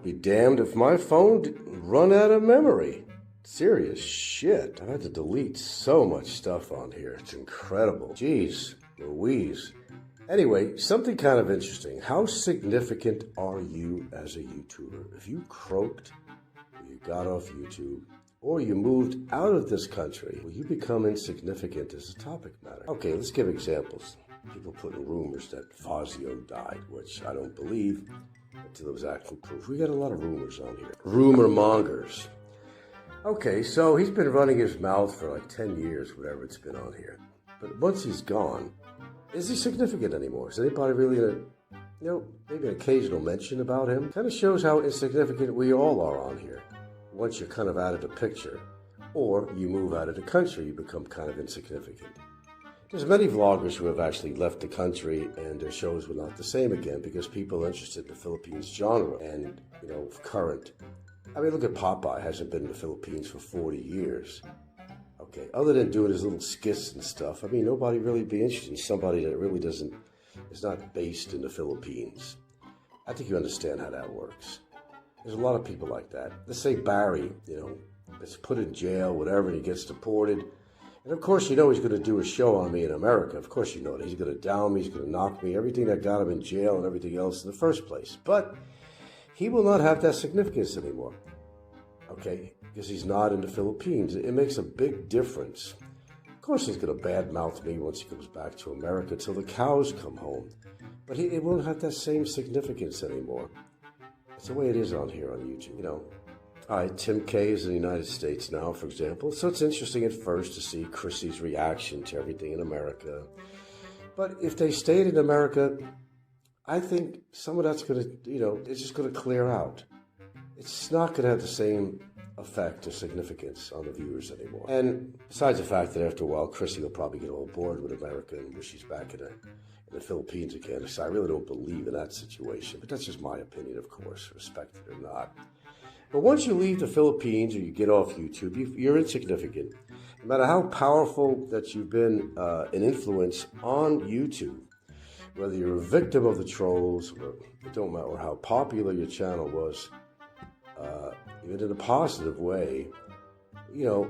be damned if my phone run out of memory. Serious shit. I've had to delete so much stuff on here. It's incredible. Jeez Louise. Anyway, something kind of interesting. How significant are you as a YouTuber? If you croaked, or you got off YouTube, or you moved out of this country, will you become insignificant as a topic matter? Okay, let's give examples. People putting rumors that Fazio died, which I don't believe until there was actual proof. We got a lot of rumors on here. Rumor mongers. Okay, so he's been running his mouth for like 10 years, whatever it's been on here. But once he's gone, is he significant anymore? Is anybody really maybe an occasional mention about him? Kind of shows how insignificant we all are on here. Once you're kind of out of the picture, or you move out of the country, you become kind of insignificant. There's many vloggers who have actually left the country and their shows were not the same again because people are interested in the Philippines genre and, current. I mean, look at Popeye, hasn't been in the Philippines for 40 years. Okay, other than doing his little skits and stuff, I mean, nobody really be interested in somebody that really is not based in the Philippines. I think you understand how that works. There's a lot of people like that. Let's say Barry, gets put in jail, whatever, and he gets deported. And of course, he's going to do a show on me in America. Of course, that he's going to down me, he's going to knock me, everything that got him in jail and everything else in the first place. But he will not have that significance anymore. Okay, because he's not in the Philippines. It makes a big difference. Of course, he's going to badmouth me once he comes back to America till the cows come home. But it won't have that same significance anymore. It's the way it is on here on YouTube, All right, Tim K is in the United States now, for example. So it's interesting at first to see Chrissy's reaction to everything in America. But if they stayed in America, I think some of that's going to, it's just going to clear out. It's not going to have the same effect or significance on the viewers anymore. And besides the fact that after a while, Chrissy will probably get all bored with America and wish she's back in the Philippines again. So I really don't believe in that situation. But that's just my opinion, of course, respect it or not. But once you leave the Philippines or you get off YouTube, you're insignificant. No matter how powerful that you've been an influence on YouTube, whether you're a victim of the trolls, or it don't matter how popular your channel was, even in a positive way,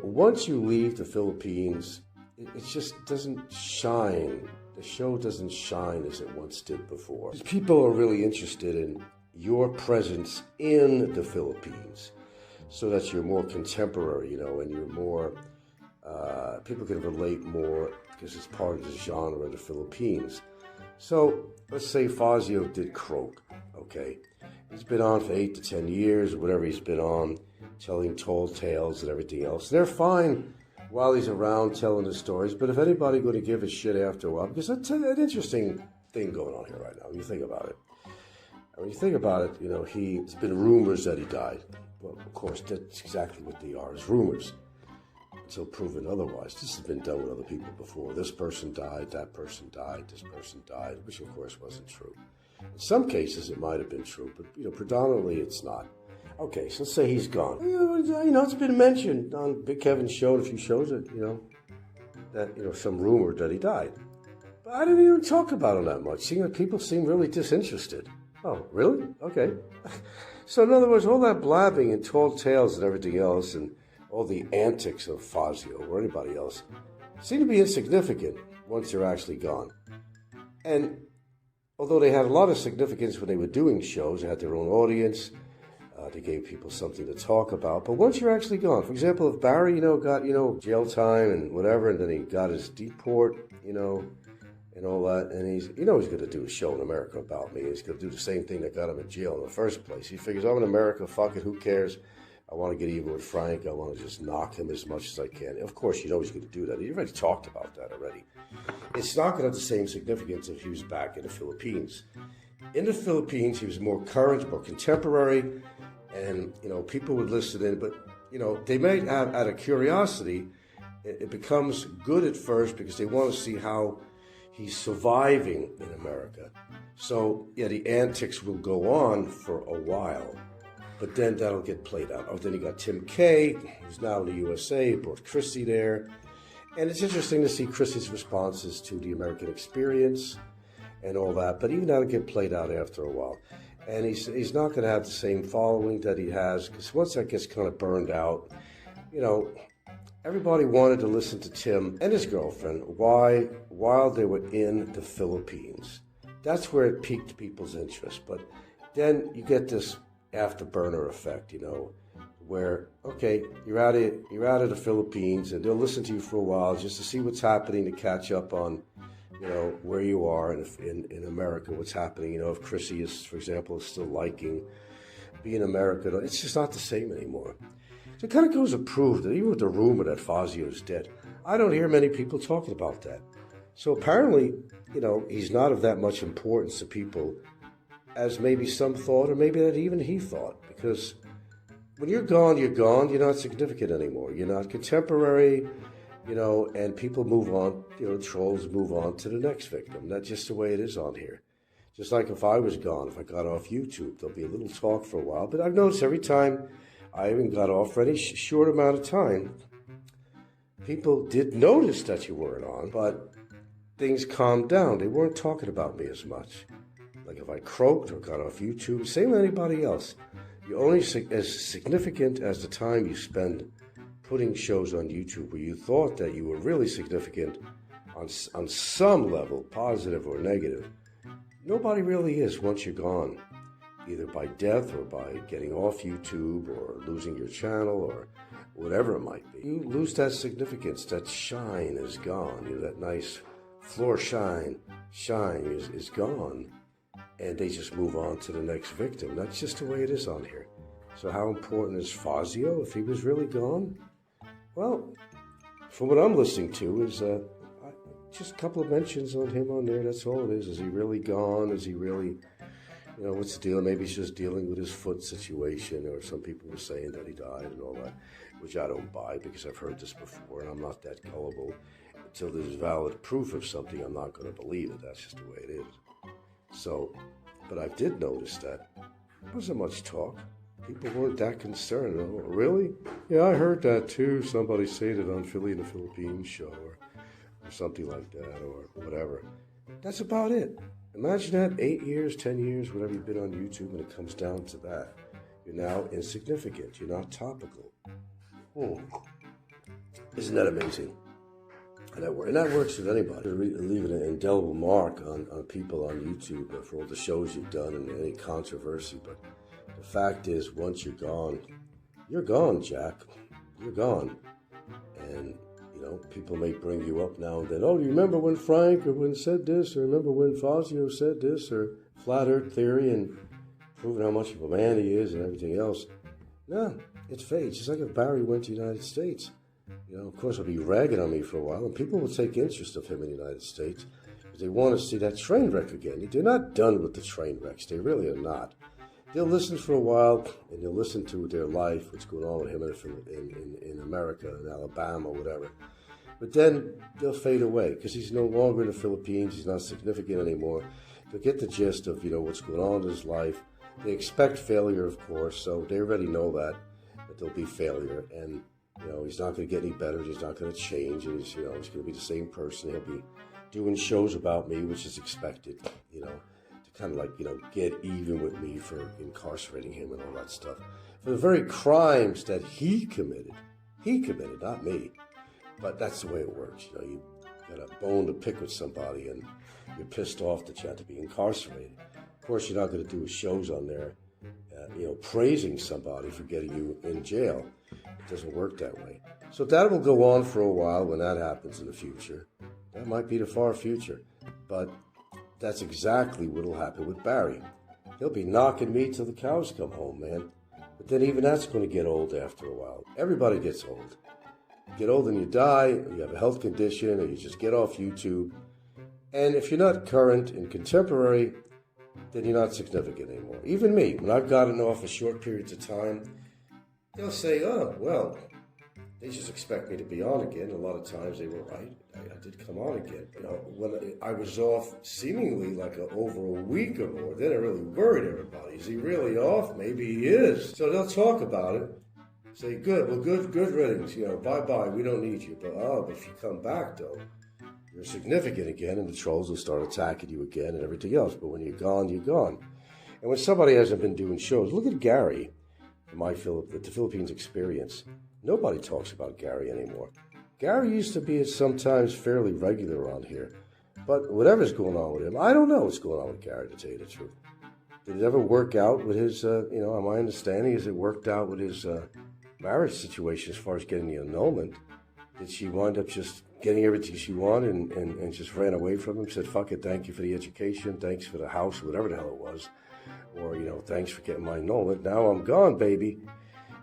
once you leave the Philippines, it just doesn't shine. The show doesn't shine as it once did before. People are really interested in your presence in the Philippines so that you're more contemporary, and you're more, people can relate more because it's part of the genre of the Philippines. So let's say Fazio did croak, okay? He's been on for 8 to 10 years, or whatever he's been on, telling tall tales and everything else. They're fine while he's around telling the stories, but if anybody going to give a shit after a while, because that's an interesting thing going on here right now, when you think about it. And when you think about it, it's been rumors that he died. Well, of course, that's exactly what they are, is rumors. Until proven otherwise. This has been done with other people before. This person died, that person died, this person died, which of course wasn't true. In some cases, it might have been true, but predominantly it's not. Okay, so let's say he's gone. It's been mentioned on Big Kevin's show, a few shows that, some rumor that he died. But I didn't even talk about him that much. People seem really disinterested. Oh, really? Okay. So in other words, all that blabbing and tall tales and everything else and all the antics of Fazio or anybody else seem to be insignificant once they're actually gone. And although they had a lot of significance when they were doing shows, they had their own audience, they gave people something to talk about. But once you're actually gone, for example, if Barry, got, jail time and whatever, and then he got his deport, and all that, and he's going to do a show in America about me. He's going to do the same thing that got him in jail in the first place. He figures, I'm in America, fuck it, who cares? I want to get even with Frank. I want to just knock him as much as I can. Of course, he's going to do that. He already talked about that already. It's not going to have the same significance if he was back in the Philippines. In the Philippines, he was more current, more contemporary, and, people would listen in. But, they may have, out of curiosity, it becomes good at first because they want to see how he's surviving in America. So, yeah, the antics will go on for a while. But then that'll get played out. Oh, then you got Tim K, who's now in the USA, brought Chrissy there. And it's interesting to see Chrissy's responses to the American experience and all that. But even that'll get played out after a while. And he's not going to have the same following that he has, because once that gets kind of burned out, you know, everybody wanted to listen to Tim and his girlfriend while they were in the Philippines. That's where it piqued people's interest. But then you get this afterburner effect, you know, where, okay, you're out of the Philippines, and they'll listen to you for a while just to see what's happening, to catch up on, you know, where you are in America, what's happening. You know, if Chrissy is, for example, is still liking being American, it's just not the same anymore. So it kind of goes to prove that even with the rumor that Fazio is dead, I don't hear many people talking about that. So apparently, you know, he's not of that much importance to people as maybe some thought, or maybe that even he thought, because when you're gone, you're not significant anymore. You're not contemporary, you know, and people move on, you know, trolls move on to the next victim. That's just the way it is on here. Just like if I was gone, if I got off YouTube, there'll be a little talk for a while. But I've noticed every time I even got off for any short amount of time, people did notice that you weren't on, but things calmed down. They weren't talking about me as much. Like if I croaked or got off YouTube, same with anybody else. You're only as significant as the time you spend putting shows on YouTube where you thought that you were really significant on some level, positive or negative. Nobody really is once you're gone, either by death or by getting off YouTube or losing your channel or whatever it might be. You lose that significance, that shine is gone. You know, that nice floor shine is gone. And they just move on to the next victim. That's just the way it is on here. So how important is Fazio if he was really gone? Well, from what I'm listening to is just a couple of mentions on him on there. That's all it is. Is he really gone? Is he really, you know, what's the deal? Maybe he's just dealing with his foot situation, or some people were saying that he died and all that, which I don't buy because I've heard this before and I'm not that gullible. Until there's valid proof of something, I'm not going to believe it. That's just the way it is. So, but I did notice that there wasn't much talk. People weren't that concerned. Oh, really? Yeah, I heard that too. Somebody said it on Philly in the Philippines show or something like that or whatever. That's about it. Imagine that 8 years, 10 years, whatever you've been on YouTube, and it comes down to that. You're now insignificant. You're not topical. Isn't that amazing? And that works with anybody. Leave an indelible mark on people on YouTube for all the shows you've done and any controversy. But the fact is, once you're gone, Jack. You're gone. And, you know, people may bring you up now and then. Oh, do you remember when Frank or when said this? Or remember when Fazio said this? Or Flat Earth Theory and proving how much of a man he is and everything else. No, it fades. Just like if Barry went to the United States. You know, of course, he'll be ragging on me for a while, and people will take interest of him in the United States because they want to see that train wreck again. They're not done with the train wrecks. They really are not. They'll listen for a while, and they'll listen to their life, what's going on with him in America, in Alabama, whatever. But then they'll fade away because he's no longer in the Philippines. He's not significant anymore. They'll get the gist of, you know, what's going on in his life. They expect failure, of course, so they already know that there'll be failure, and you know, he's not going to get any better. He's not going to change. He's going to be the same person. He'll be doing shows about me, which is expected, you know, to kind of like, you know, get even with me for incarcerating him and all that stuff. For the very crimes that he committed, not me. But that's the way it works. You know, you got a bone to pick with somebody and you're pissed off that you have to be incarcerated. Of course, you're not going to do shows on there, you know, praising somebody for getting you in jail. It doesn't work that way. So that will go on for a while when that happens in the future. That might be the far future. But that's exactly what will happen with Barry. He'll be knocking me till the cows come home, man. But then even that's going to get old after a while. Everybody gets old. You get old and you die, or you have a health condition, or you just get off YouTube. And if you're not current and contemporary, then you're not significant anymore. Even me, when I've gotten off for short periods of time, they'll say, oh, well, they just expect me to be on again. A lot of times they were right. I did come on again. You know, when I was off seemingly like over a week or more, then it really worried everybody. Is he really off? Maybe he is. So they'll talk about it. Say, good, well, good riddance. You know, bye-bye, we don't need you. But if you come back, though, you're significant again, and the trolls will start attacking you again and everything else. But when you're gone, you're gone. And when somebody hasn't been doing shows, look at Gary, the Philippines experience. Nobody talks about Gary anymore. Gary used to be sometimes fairly regular around here. But whatever's going on with him, I don't know what's going on with Gary, to tell you the truth. Did it ever work out with his, my understanding is it worked out with his marriage situation as far as getting the annulment? Did she wind up just getting everything she wanted and just ran away from him, said, fuck it, thank you for the education, thanks for the house, whatever the hell it was, or, thanks for getting my annulment, now I'm gone, baby.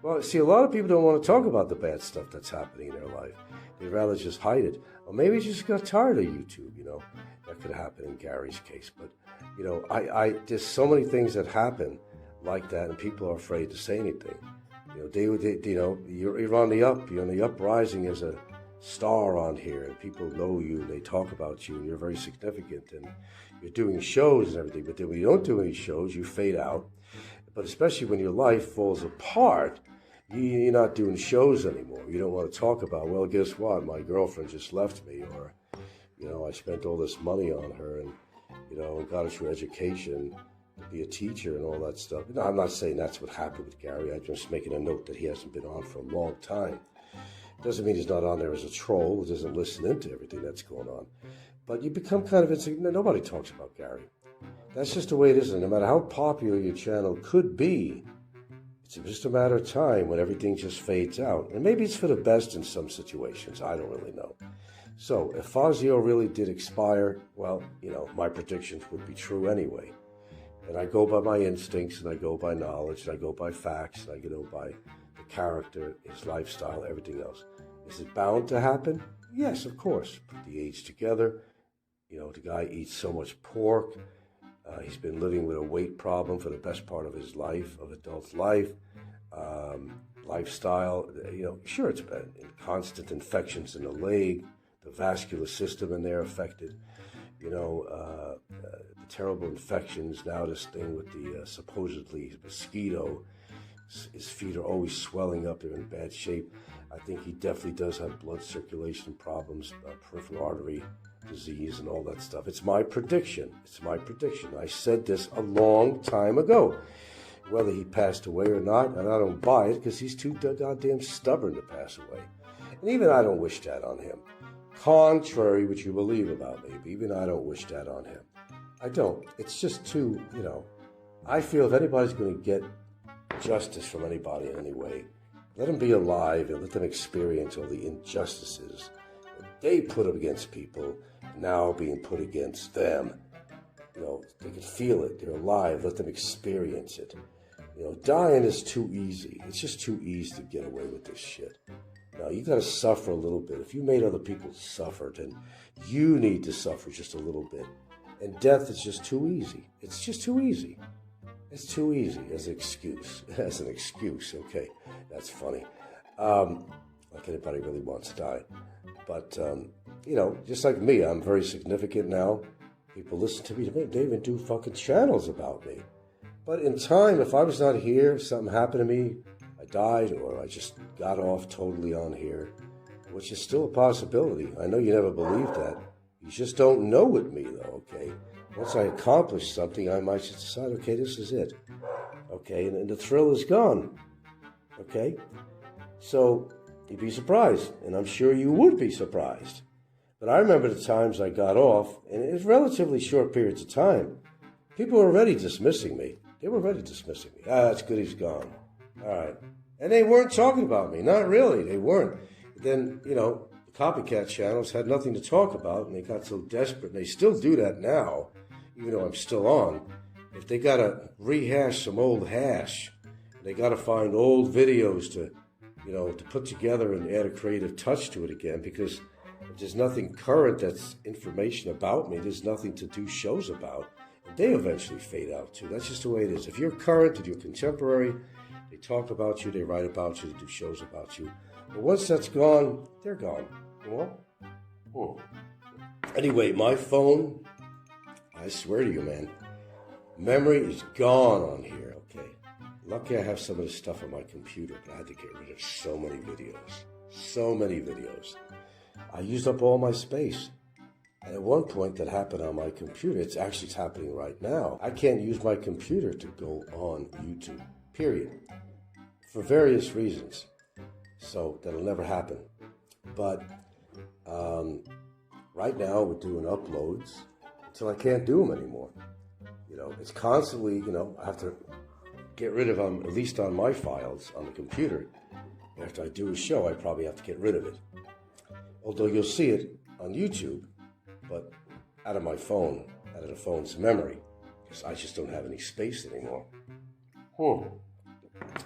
Well, see, a lot of people don't want to talk about the bad stuff that's happening in their life. They'd rather just hide it. Or maybe he just got tired of YouTube, That could happen in Gary's case. But, there's so many things that happen like that, and people are afraid to say anything. You're on the up. You're on the uprising as a star on here, and people know you, and they talk about you, and you're very significant, and you're doing shows and everything. But then when you don't do any shows, you fade out. But especially when your life falls apart, you're not doing shows anymore. You don't want to talk about, well, guess what? My girlfriend just left me, or, I spent all this money on her and, got her through education to be a teacher and all that stuff. I'm not saying that's what happened with Gary. I'm just making a note that he hasn't been on for a long time. Doesn't mean he's not on there as a troll. He doesn't listen into everything that's going on. But you become kind of insignificant. Nobody talks about Gary. That's just the way it is. And no matter how popular your channel could be, it's just a matter of time when everything just fades out. And maybe it's for the best in some situations. I don't really know. So if Fazio really did expire, well, my predictions would be true anyway. And I go by my instincts, and I go by knowledge, and I go by facts, and I go by the character, his lifestyle, everything else. Is it bound to happen? Yes, of course. Put the age together. The guy eats so much pork. He's been living with a weight problem for the best part of his life, of adult life, lifestyle. Sure, it's been constant infections in the leg, the vascular system in there affected. The terrible infections. Now this thing with the supposedly mosquito. His feet are always swelling up. They're in bad shape. I think he definitely does have blood circulation problems, peripheral artery disease and all that stuff. It's my prediction. I said this a long time ago. Whether he passed away or not, and I don't buy it because he's too goddamn stubborn to pass away. And even I don't wish that on him. Contrary what you believe about me, even I don't wish that on him. I don't. It's just too, I feel if anybody's going to get justice from anybody in any way, let them be alive and let them experience all the injustices that they put up against people now being put against them. They can feel it. They're alive. Let them experience it. Dying is too easy. It's just too easy to get away with this shit. Now, you got to suffer a little bit. If you made other people suffer, then you need to suffer just a little bit. And death is just too easy. It's just too easy. It's too easy as an excuse. As an excuse, okay. That's funny. Like anybody really wants to die. But, just like me, I'm very significant now. People listen to me. They even do fucking channels about me. But in time, if I was not here, something happened to me, I died, or I just got off totally on here, which is still a possibility. I know you never believed that. You just don't know with me, though, okay? Once I accomplish something, I might just decide, okay, this is it. Okay, and the thrill is gone. Okay? So, you'd be surprised, and I'm sure you would be surprised. But I remember the times I got off, and it was relatively short periods of time. People were already dismissing me. They were already dismissing me. That's good, he's gone. All right. And they weren't talking about me. Not really. They weren't. Then, the copycat channels had nothing to talk about, and they got so desperate, and they still do that now, even though I'm still on. If they got to rehash some old hash, they got to find old videos to put together and add a creative touch to it again, because if there's nothing current that's information about me, there's nothing to do shows about. And they eventually fade out, too. That's just the way it is. If you're current and you're contemporary, they talk about you, they write about you, they do shows about you. But once that's gone, they're gone. Anyway, my phone, I swear to you, man, memory is gone on here, okay? Lucky I have some of this stuff on my computer, but I had to get rid of so many videos. I used up all my space. And at one point that happened on my computer. It's actually happening right now. I can't use my computer to go on YouTube, period, for various reasons. So that'll never happen. But right now we're doing uploads until I can't do them anymore. You know, it's constantly, you know, I have to get rid of them, at least on my files on the computer. After I do a show, I probably have to get rid of it. Although you'll see it on YouTube, but out of my phone, out of the phone's memory, because I just don't have any space anymore.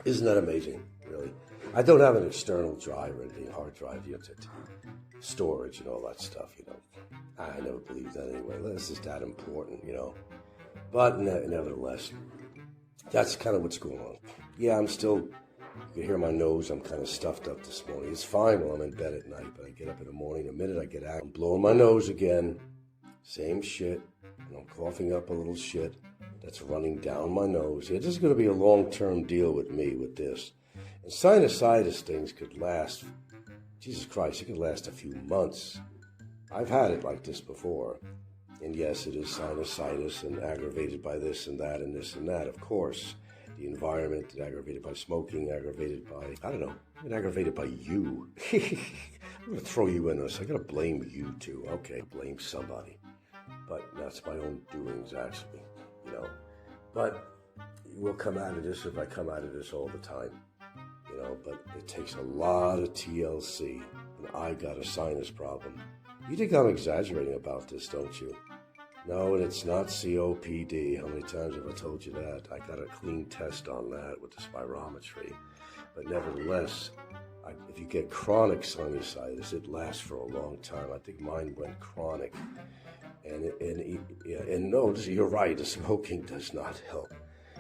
Isn't that amazing, really? I don't have an external drive or anything, hard drive, you know, to storage and all that stuff, you know. I never believed that anyway. It's just that important, you know. But nevertheless, that's kind of what's going on. Yeah, I'm still, you can hear my nose, I'm kind of stuffed up this morning. It's fine while I'm in bed at night, but I get up in the morning, the minute I get out, I'm blowing my nose again, same shit, and I'm coughing up a little shit that's running down my nose. Yeah, this is going to be a long-term deal with me with this. And sinusitis things could last, Jesus Christ, it could last a few months. I've had it like this before. And yes, it is sinusitis and aggravated by this and that and this and that, of course. The environment, aggravated by smoking, aggravated by, I don't know, aggravated by you. I'm going to throw you in this. I got to blame you too. Okay, blame somebody. But that's my own doings, actually, you know. But we'll come out of this if I come out of this all the time. You know, but it takes a lot of TLC, and I got a sinus problem. You think I'm exaggerating about this, don't you? No, and it's not COPD. How many times have I told you that? I got a clean test on that with the spirometry. But nevertheless, if you get chronic sinusitis, it lasts for a long time. I think mine went chronic. And no, you're right, the smoking does not help.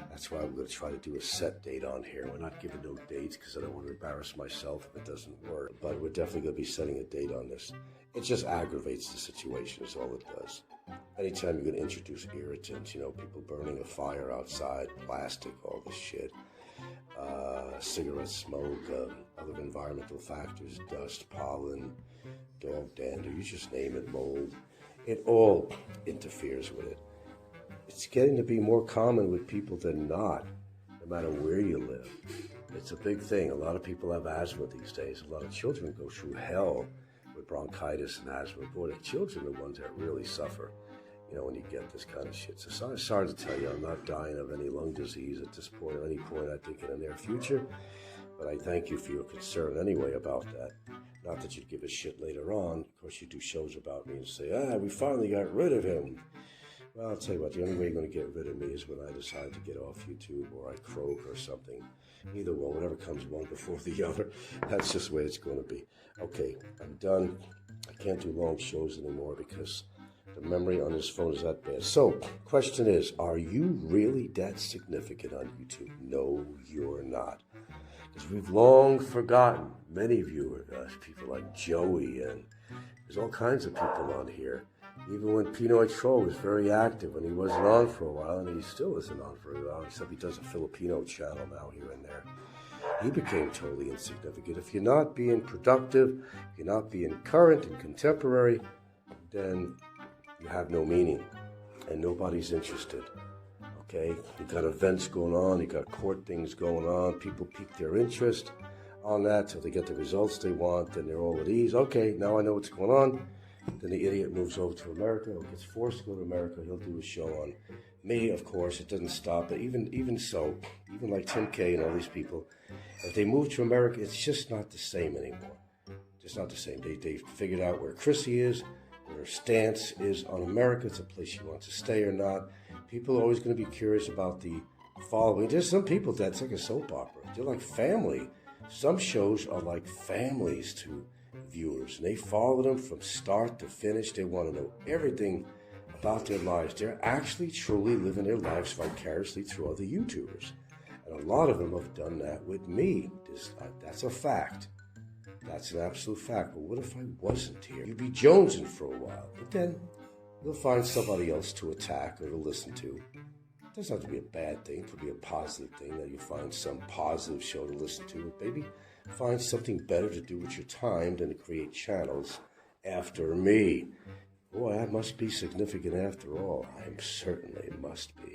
That's why I'm going to try to do a set date on here. We're not giving no dates because I don't want to embarrass myself if it doesn't work. But we're definitely going to be setting a date on this. It just aggravates the situation is all it does. Anytime you're going to introduce irritants, you know, people burning a fire outside, plastic, all this shit, cigarette smoke, other environmental factors, dust, pollen, dog dander, you just name it, mold, it all interferes with it. It's getting to be more common with people than not, no matter where you live. It's a big thing. A lot of people have asthma these days. A lot of children go through hell with bronchitis and asthma. Boy, the children are the ones that really suffer, you know, when you get this kind of shit. So sorry to tell you, I'm not dying of any lung disease at this point or any point, I think, in the near future. But I thank you for your concern anyway about that. Not that you'd give a shit later on. Of course, you do shows about me and say, we finally got rid of him. Well, I'll tell you what, the only way you're going to get rid of me is when I decide to get off YouTube or I croak or something. Either one, whatever comes one before the other. That's just the way it's going to be. Okay, I'm done. I can't do long shows anymore because the memory on this phone is that bad. So, question is, are you really that significant on YouTube? No, you're not. Because we've long forgotten, many viewers, people like Joey, and there's all kinds of people on here. Even when Pinoy Troll was very active, and he wasn't on for a while, and he still isn't on for a while, except he does a Filipino channel now here and there. He became totally insignificant. If you're not being productive, if you're not being current and contemporary, then you have no meaning, and nobody's interested. Okay? You got events going on, you got court things going on, people pique their interest on that till they get the results they want, and they're all at ease. Okay, now I know what's going on. Then the idiot moves over to America or gets forced to go to America. He'll do a show on me, of course. It doesn't stop. But even so, even like Tim K and all these people, if they move to America, it's just not the same anymore. Just not the same. They figured out where Chrissy is, where her stance is on America. It's a place she wants to stay or not. People are always going to be curious about the following. There's some people that's like a soap opera. They're like family. Some shows are like families to viewers, and they follow them from start to finish. They want to know everything about their lives. They're actually truly living their lives vicariously through other YouTubers, and a lot of them have done that with me. That's a fact. That's an absolute fact. But what if I wasn't here? You'd be jonesing for a while, but then you'll find somebody else to attack or to listen to. It doesn't have to be a bad thing. It could be a positive thing that you find some positive show to listen to. But maybe find something better to do with your time than to create channels after me. Boy, I must be significant after all. I certainly must be.